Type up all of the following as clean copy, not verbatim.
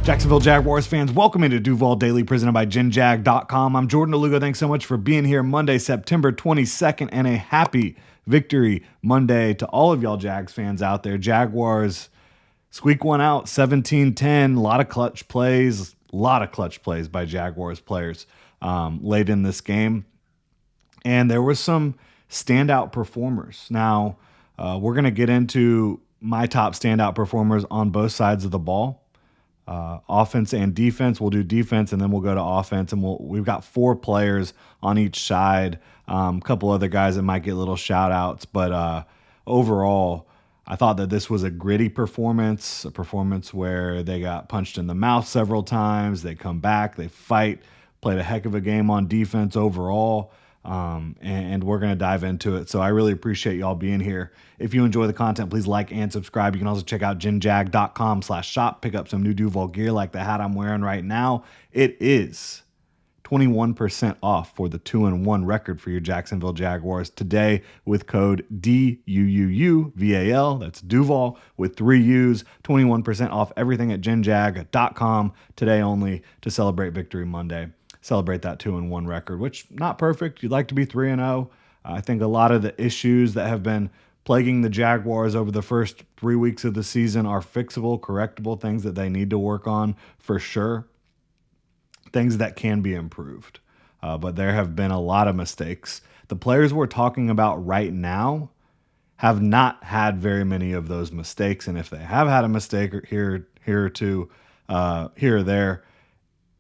Jacksonville Jaguars fans, welcome into Duval Daily, presented by GenJag.com. I'm Jordan DeLugo. Thanks so much for being here Monday, September 22nd, and a happy Victory Monday to all of y'all Jags fans out there. Jaguars squeak one out, 17-10. A lot of clutch plays by Jaguars players late in this game. And there were some standout performers. Now, we're going to get into my top standout performers on both sides of the ball. Offense and defense. We'll do defense and then we'll go to offense, and we've got 4 players on each side. A couple other guys that might get little shout outs, but overall, I thought that this was a gritty performance, a performance where they got punched in the mouth several times. They come back, they fight, played a heck of a game on defense overall. And we're going to dive into it. So I really appreciate y'all being here. If you enjoy the content, please like and subscribe. You can also check out genjag.com/shop. Pick up some new Duval gear like the hat I'm wearing right now. It is 21% off for the 2-1 record for your Jacksonville Jaguars today with code DUUUVAL. That's Duval with 3 U's. 21% off everything at genjag.com today only to celebrate Victory Monday. Celebrate that 2-1 record, which not perfect. You'd like to be 3-0. I think a lot of the issues that have been plaguing the Jaguars over the first 3 weeks of the season are fixable, correctable, things that they need to work on for sure, things that can be improved. But there have been a lot of mistakes. The players we're talking about right now have not had very many of those mistakes, and if they have had a mistake here or there,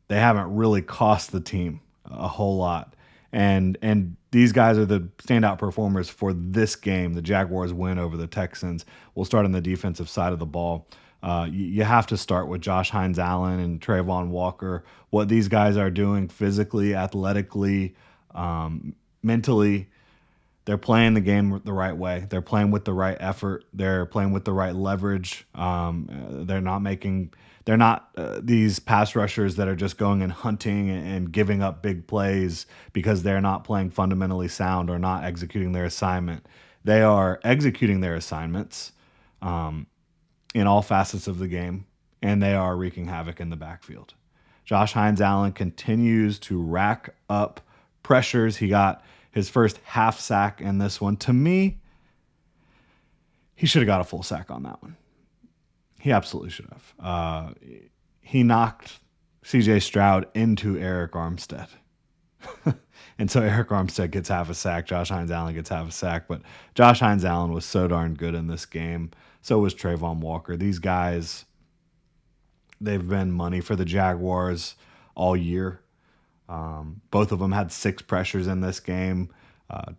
they haven't really cost the team a whole lot. And these guys are the standout performers for this game, the Jaguars win over the Texans. We'll start on the defensive side of the ball. You have to start with Josh Hines-Allen and Trayvon Walker. What these guys are doing physically, athletically, mentally, they're playing the game the right way. They're playing with the right effort. They're playing with the right leverage. They're not these pass rushers that are just going and hunting and giving up big plays because they're not playing fundamentally sound or not executing their assignment. They are executing their assignments in all facets of the game, and they are wreaking havoc in the backfield. Josh Hines-Allen continues to rack up pressures. He got his first half sack in this one. To me, he should have got a full sack on that one. He absolutely should have. He knocked C.J. Stroud into Eric Armstead. And so Eric Armstead gets half a sack. Josh Hines-Allen gets half a sack. But Josh Hines-Allen was so darn good in this game. So was Trayvon Walker. These guys, they've been money for the Jaguars all year. Both of them had 6 pressures in this game.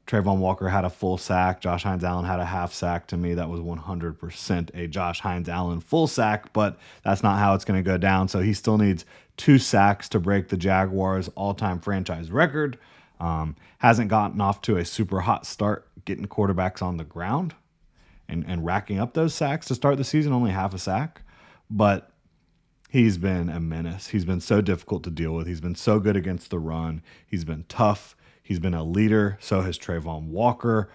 Trayvon Walker had a full sack. Josh Hines-Allen had a half sack. To me, that was 100% a Josh Hines-Allen full sack, but that's not how it's going to go down. So he still needs 2 sacks to break the Jaguars' all-time franchise record. Hasn't gotten off to a super hot start getting quarterbacks on the ground and racking up those sacks to start the season, only half a sack. But he's been a menace. He's been so difficult to deal with. He's been so good against the run. He's been tough. He's been a leader. So has Trayvon Walker.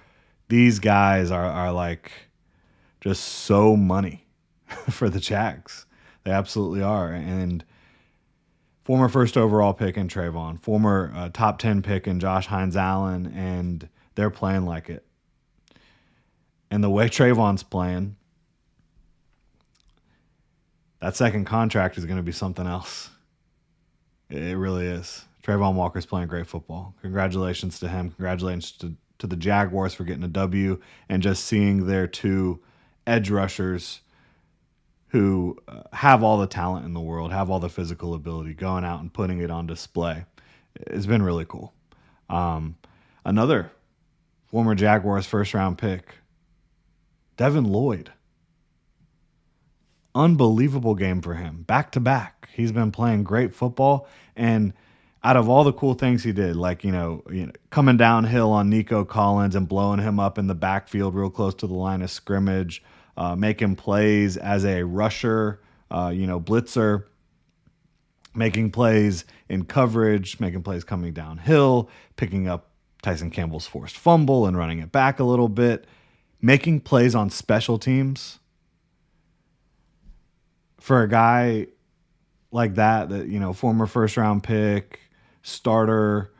These guys are like just so money for the Jags. They absolutely are. And former first overall pick in Trayvon, former top 10 pick in Josh Hines-Allen, and they're playing like it. And the way Trayvon's playing, that second contract is going to be something else. It really is. Trayvon Walker's playing great football. Congratulations to him. Congratulations to the Jaguars for getting a W and just seeing their 2 edge rushers who have all the talent in the world, have all the physical ability, going out and putting it on display. It's been really cool. Another former Jaguars first-round pick, Devin Lloyd. Unbelievable game for him. Back-to-back. He's been playing great football, and out of all the cool things he did, like, coming downhill on Nico Collins and blowing him up in the backfield real close to the line of scrimmage, making plays as a rusher, blitzer, making plays in coverage, making plays coming downhill, picking up Tyson Campbell's forced fumble and running it back a little bit, making plays on special teams. For a guy like that, former first round pick, starter,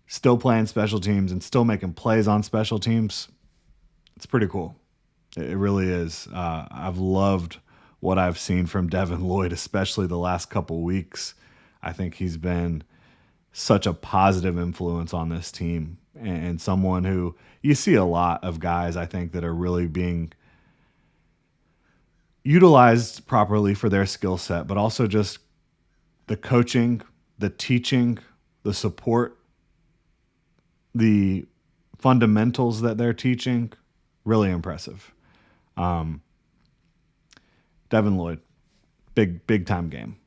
still playing special teams and still making plays on special teams, it's pretty cool. It really is. I've loved what I've seen from Devin Lloyd, especially the last couple weeks. I think he's been such a positive influence on this team and someone who you see a lot of guys, I think, that are really being utilized properly for their skill set, but also just the coaching, the teaching, the support, the fundamentals that they're teaching, really impressive. Devin Lloyd, big time game.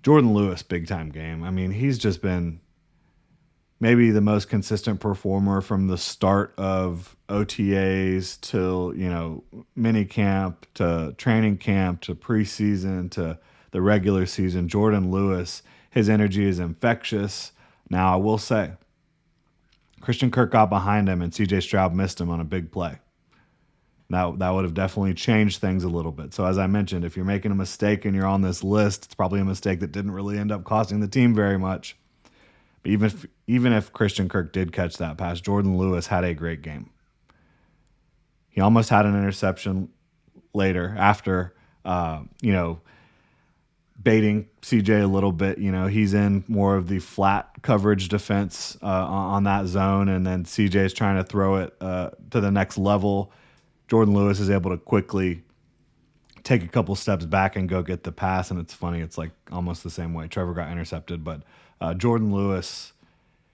Jordan Lewis, big time game. I mean, he's just been maybe the most consistent performer from the start of OTAs till, mini camp to training camp to preseason to the regular season. Jordan Lewis, his energy is infectious. Now, I will say, Christian Kirk got behind him and CJ Stroud missed him on a big play. That would have definitely changed things a little bit. So as I mentioned, if you're making a mistake and you're on this list, it's probably a mistake that didn't really end up costing the team very much. But even if Christian Kirk did catch that pass, Jordan Lewis had a great game. He almost had an interception later after, baiting CJ a little bit. He's in more of the flat coverage defense on that zone, and then CJ's trying to throw it to the next level. Jordan Lewis is able to quickly take a couple steps back and go get the pass, and it's funny. It's like almost the same way. Trevor got intercepted, but Jordan Lewis,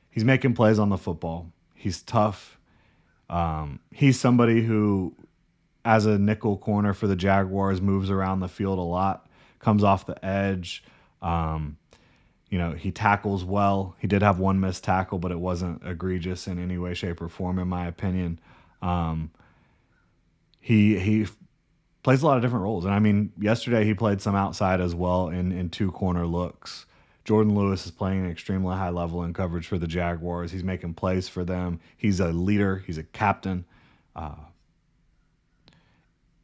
he's making plays on the football. He's tough. He's somebody who, as a nickel corner for the Jaguars, moves around the field a lot, comes off the edge. He tackles well. He did have one missed tackle, but it wasn't egregious in any way, shape, or form, in my opinion. He plays a lot of different roles. And I mean, yesterday he played some outside as well in two corner looks. Jordan Lewis is playing an extremely high level in coverage for the Jaguars. He's making plays for them. He's a leader. He's a captain. And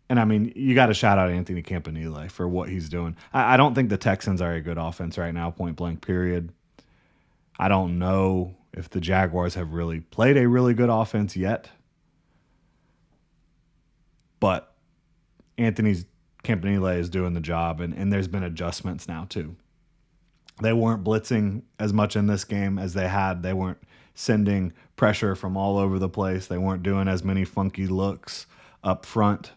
I mean, you got to shout out Anthony Campanile for what he's doing. I don't think the Texans are a good offense right now, point blank, period. I don't know if the Jaguars have really played a really good offense yet. But Anthony Campanile is doing the job, and there's been adjustments now too. They weren't blitzing as much in this game as they had. They weren't sending pressure from all over the place. They weren't doing as many funky looks up front.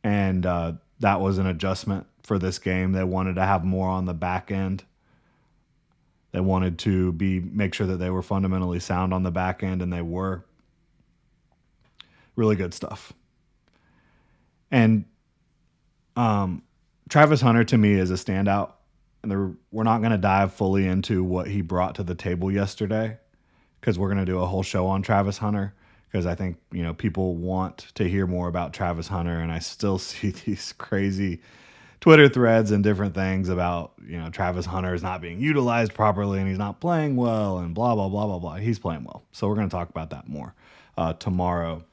And that was an adjustment for this game. They wanted to have more on the back end. They wanted to make sure that they were fundamentally sound on the back end, and they were. Really good stuff. And Travis Hunter, to me, is a standout. And we're not going to dive fully into what he brought to the table yesterday, because we're going to do a whole show on Travis Hunter, because I think people want to hear more about Travis Hunter, and I still see these crazy Twitter threads and different things about Travis Hunter is not being utilized properly and he's not playing well and blah blah blah blah blah. He's playing well, so we're going to talk about that more tomorrow.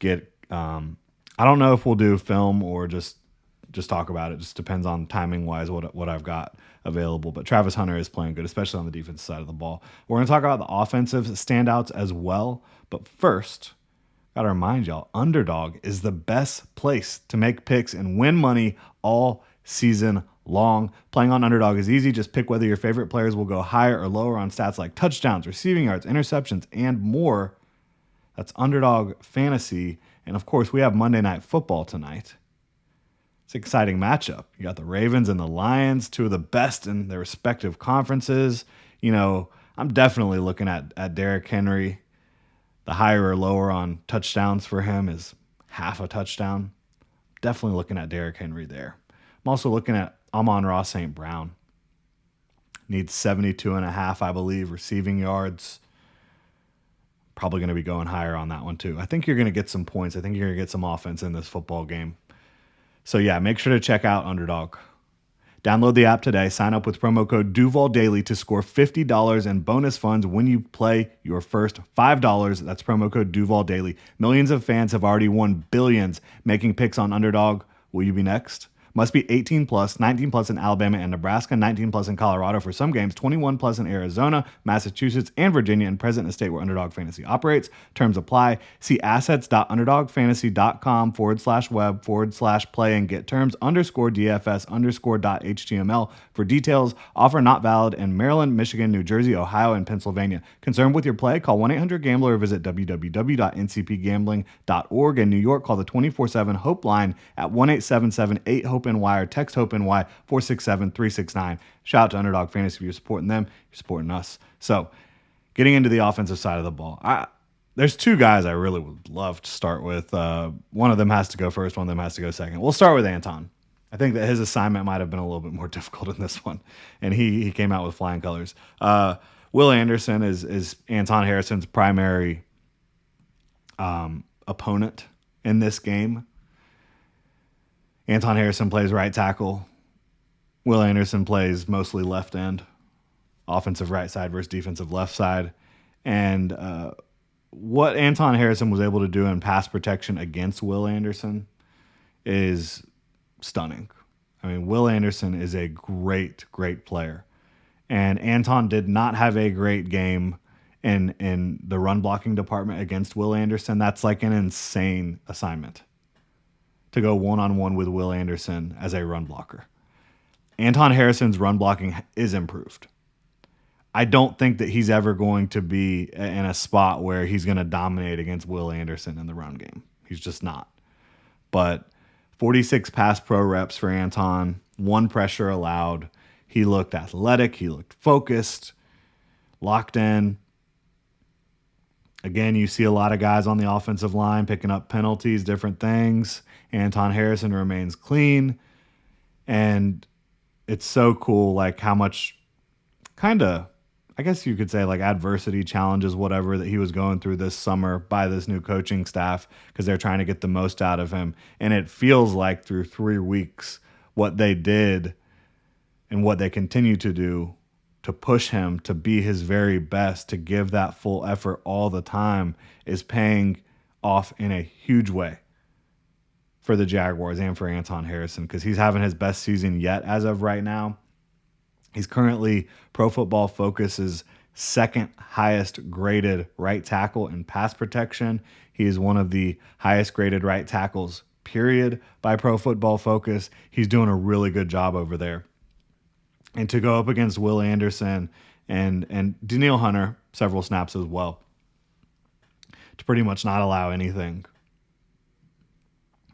I don't know if we'll do film or just talk about it. Just depends on timing wise what I've got available. But Travis Hunter is playing good, especially on the defensive side of the ball. We're going to talk about the offensive standouts as well. But first, got to remind y'all, Underdog is the best place to make picks and win money all season long. Playing on Underdog is easy. Just pick whether your favorite players will go higher or lower on stats like touchdowns, receiving yards, interceptions, and more. That's Underdog Fantasy. And of course, we have Monday Night Football tonight. It's an exciting matchup. You got the Ravens and the Lions, two of the best in their respective conferences. I'm definitely looking at Derrick Henry. The higher or lower on touchdowns for him is half a touchdown. Definitely looking at Derrick Henry there. I'm also looking at Amon-Ra St. Brown. Needs 72.5, I believe, receiving yards. Probably going to be going higher on that one too. I think you're going to get some points. I think you're going to get some offense in this football game. So yeah, make sure to check out Underdog. Download the app today. Sign up with promo code Duval Daily to score $50 in bonus funds when you play your first $5. That's promo code Duval Daily. Millions of fans have already won billions making picks on Underdog. Will you be next? Must be 18 plus, 19 plus in Alabama and Nebraska, 19 plus in Colorado for some games, 21 plus in Arizona, Massachusetts, and Virginia, and present in a state where Underdog Fantasy operates. Terms apply. See assets.underdogfantasy.com/web/play and get terms _DFS_.html for details. Offer not valid in Maryland, Michigan, New Jersey, Ohio, and Pennsylvania. Concerned with your play? Call 1-800-GAMBLER or visit www.ncpgambling.org. In New York, call the 24/7 HOPE line at 1-877-8-HOPE-NY or text HOPE-NY 467-369. Shout out to Underdog Fantasy. If you're supporting them, you're supporting us. So getting into the offensive side of the ball, there's two guys I really would love to start with. One of them has to go first. One of them has to go second. We'll start with Anton. I think that his assignment might have been a little bit more difficult in this one, and he came out with flying colors. Will Anderson is Anton Harrison's primary opponent in this game. Anton Harrison plays right tackle. Will Anderson plays mostly left end, offensive right side versus defensive left side. And what Anton Harrison was able to do in pass protection against Will Anderson is stunning. I mean, Will Anderson is a great, great player. And Anton did not have a great game in the run blocking department against Will Anderson. That's like an insane assignment to go one-on-one with Will Anderson as a run blocker. Anton Harrison's run blocking is improved. I don't think that he's ever going to be in a spot where he's going to dominate against Will Anderson in the run game. He's just not. But 46 pass pro reps for Anton, 1 pressure allowed. He looked athletic. He looked focused, locked in. Again, you see a lot of guys on the offensive line picking up penalties, different things. Anton Harrison remains clean. And it's so cool, like how much kind of, I guess you could say, like adversity, challenges, whatever, that he was going through this summer by this new coaching staff because they're trying to get the most out of him. And it feels like through 3 weeks, what they did and what they continue to do to push him to be his very best, to give that full effort all the time, is paying off in a huge way for the Jaguars and for Anton Harrison, because he's having his best season yet as of right now. He's currently Pro Football Focus's second highest graded right tackle in pass protection. He is one of the highest graded right tackles, period, by Pro Football Focus. He's doing a really good job over there. And to go up against Will Anderson and Danielle Hunter, several snaps as well, to pretty much not allow anything,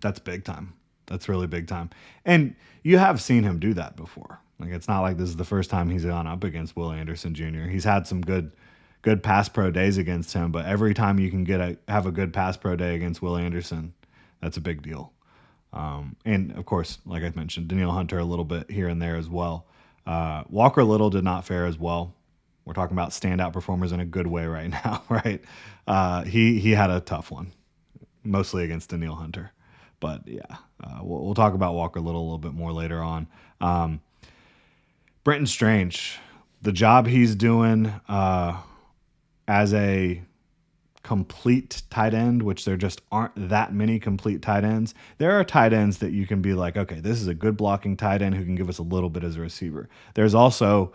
that's big time. That's really big time. And you have seen him do that before. Like, it's not like this is the first time he's gone up against Will Anderson Jr. He's had some good pass pro days against him, but every time you can have a good pass pro day against Will Anderson, that's a big deal. And of course, like I mentioned, Danielle Hunter a little bit here and there as well. Walker Little did not fare as well. We're talking about standout performers in a good way right now, right? He had a tough one, mostly against Danielle Hunter. But yeah, we'll talk about Walker Little a little bit more later on. Brenton Strange, the job he's doing as a complete tight end, which there just aren't that many complete tight ends. There are tight ends that you can be like, okay, this is a good blocking tight end who can give us a little bit as a receiver. There's also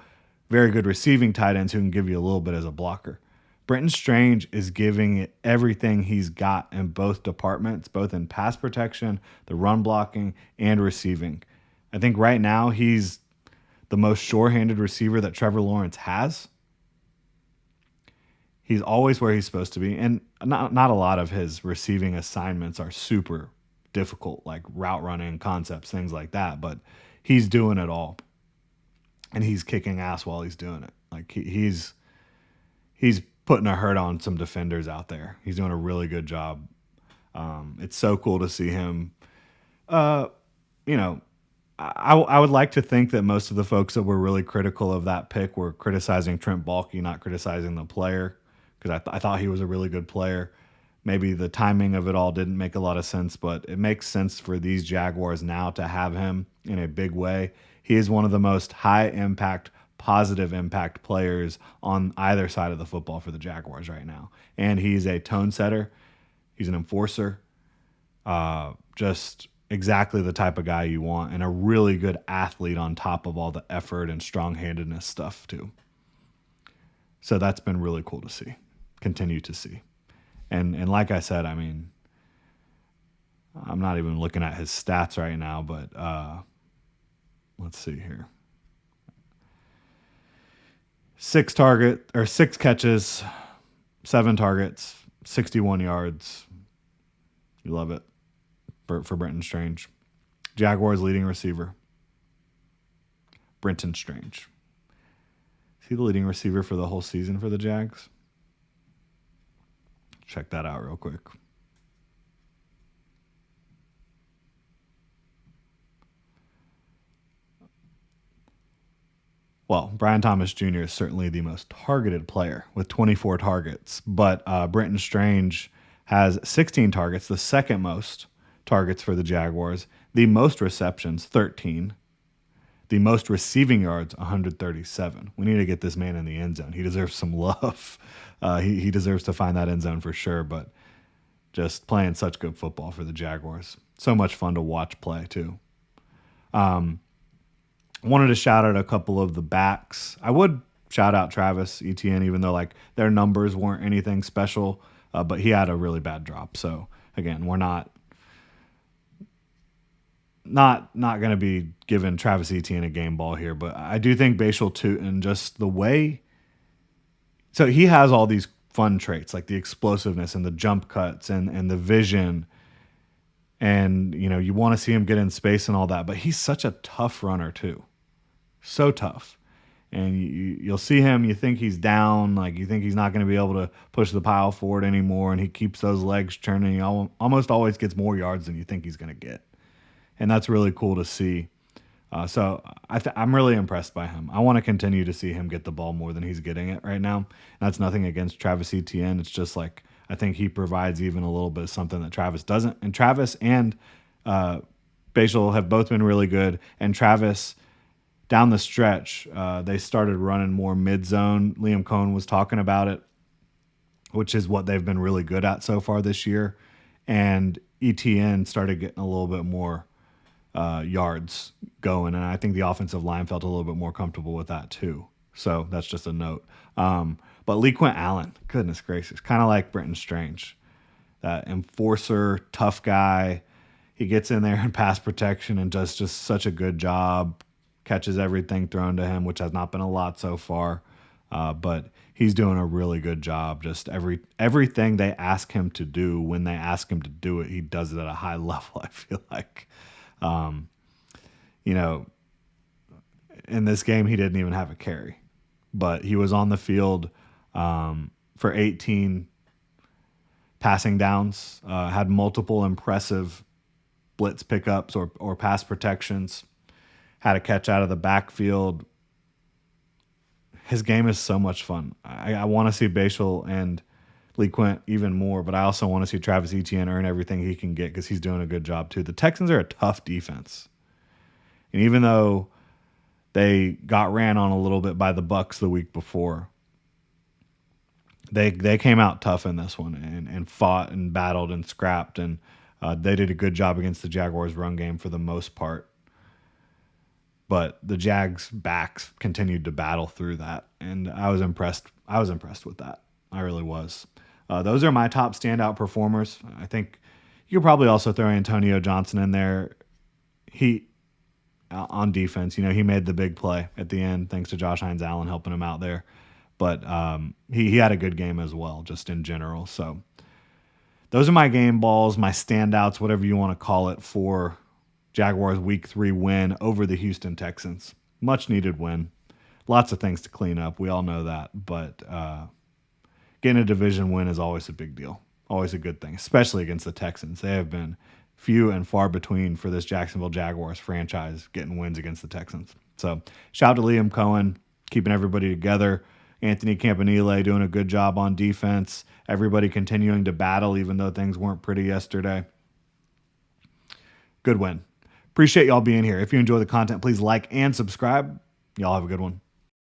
very good receiving tight ends who can give you a little bit as a blocker. Brenton Strange is giving it everything he's got in both departments, both in pass protection, the run blocking, and receiving. I think right now he's the most sure-handed receiver that Trevor Lawrence has. He's always where he's supposed to be, and not a lot of his receiving assignments are super difficult, like route running concepts, things like that, but he's doing it all, and he's kicking ass while he's doing it. Like he's putting a hurt on some defenders out there. He's doing a really good job. It's so cool to see him. I would like to think that most of the folks that were really critical of that pick were criticizing Trent Baalke, not criticizing the player, because I thought he was a really good player. Maybe the timing of it all didn't make a lot of sense, but it makes sense for these Jaguars now to have him in a big way. He is one of the most high-impact, positive impact players on either side of the football for the Jaguars right now. And he's a tone setter. He's an enforcer. Just exactly the type of guy you want, and a really good athlete on top of all the effort and strong-handedness stuff too. So that's been really cool to see, continue to see. And like I said, I mean, I'm not even looking at his stats right now, but let's see here. 6 catches, 7 targets, 61 yards. You love it for Brenton Strange. Jaguars leading receiver, Brenton Strange. Is he the leading receiver for the whole season for the Jags? Check that out real quick. Well, Brian Thomas Jr. is certainly the most targeted player with 24 targets, but Brenton Strange has 16 targets, the second most targets for the Jaguars, the most receptions, 13, the most receiving yards, 137. We need to get this man in the end zone. He deserves some love. He deserves to find that end zone for sure, but just playing such good football for the Jaguars. So much fun to watch play, too. Wanted to shout out a couple of the backs. I would shout out Travis Etienne, even though like their numbers weren't anything special, but he had a really bad drop. So again, we're not going to be giving Travis Etienne a game ball here, but I do think Bashal Tutin, just the way. So he has all these fun traits like the explosiveness and the jump cuts and the vision. And, you know, you want to see him get in space and all that, but he's such a tough runner too. So tough. And you'll see him, you think he's down, like you think he's not going to be able to push the pile forward anymore, and he keeps those legs churning. He almost always gets more yards than you think he's going to get. And that's really cool to see. So I'm really impressed by him. I want to continue to see him get the ball more than he's getting it right now. And that's nothing against Travis Etienne. It's just like I think he provides even a little bit of something that Travis doesn't. And Travis and Bashal have both been really good. And Travis, down the stretch, they started running more mid-zone. Liam Cohen was talking about it, which is what they've been really good at so far this year. And Etienne started getting a little bit more yards going, and I think the offensive line felt a little bit more comfortable with that too. So that's just a note. But Lee Quint Allen, goodness gracious, kind of like Brenton Strange, that enforcer, tough guy. He gets in there in pass protection and does just such a good job, catches everything thrown to him, which has not been a lot so far. But he's doing a really good job. Just everything they ask him to do, when they ask him to do it, he does it at a high level, I feel like. You know, in this game, he didn't even have a carry, but he was on the field for 18 passing downs, had multiple impressive blitz pickups or pass protections, had a catch out of the backfield. His game is so much fun. I want to see Bashal and Lee Quint even more, but I also want to see Travis Etienne earn everything he can get because he's doing a good job too. The Texans are a tough defense. And even though they got ran on a little bit by the Bucs the week before, they came out tough in this one and fought and battled and scrapped, and they did a good job against the Jaguars' run game for the most part. But the Jags' backs continued to battle through that, and I was impressed. I was impressed with that. I really was. Those are my top standout performers. I think you could probably also throw Antonio Johnson in there. He on defense, you know, he made the big play at the end thanks to Josh Hines Allen helping him out there. But he had a good game as well, just in general. So those are my game balls, my standouts, whatever you want to call it, for Jaguars Week 3 win over the Houston Texans. Much needed win. Lots of things to clean up. We all know that. But getting a division win is always a big deal. Always a good thing, especially against the Texans. They have been few and far between for this Jacksonville Jaguars franchise getting wins against the Texans. So shout out to Liam Cohen, keeping everybody together. Anthony Campanile doing a good job on defense. Everybody continuing to battle even though things weren't pretty yesterday. Good win. Appreciate y'all being here. If you enjoy the content, please like and subscribe. Y'all have a good one.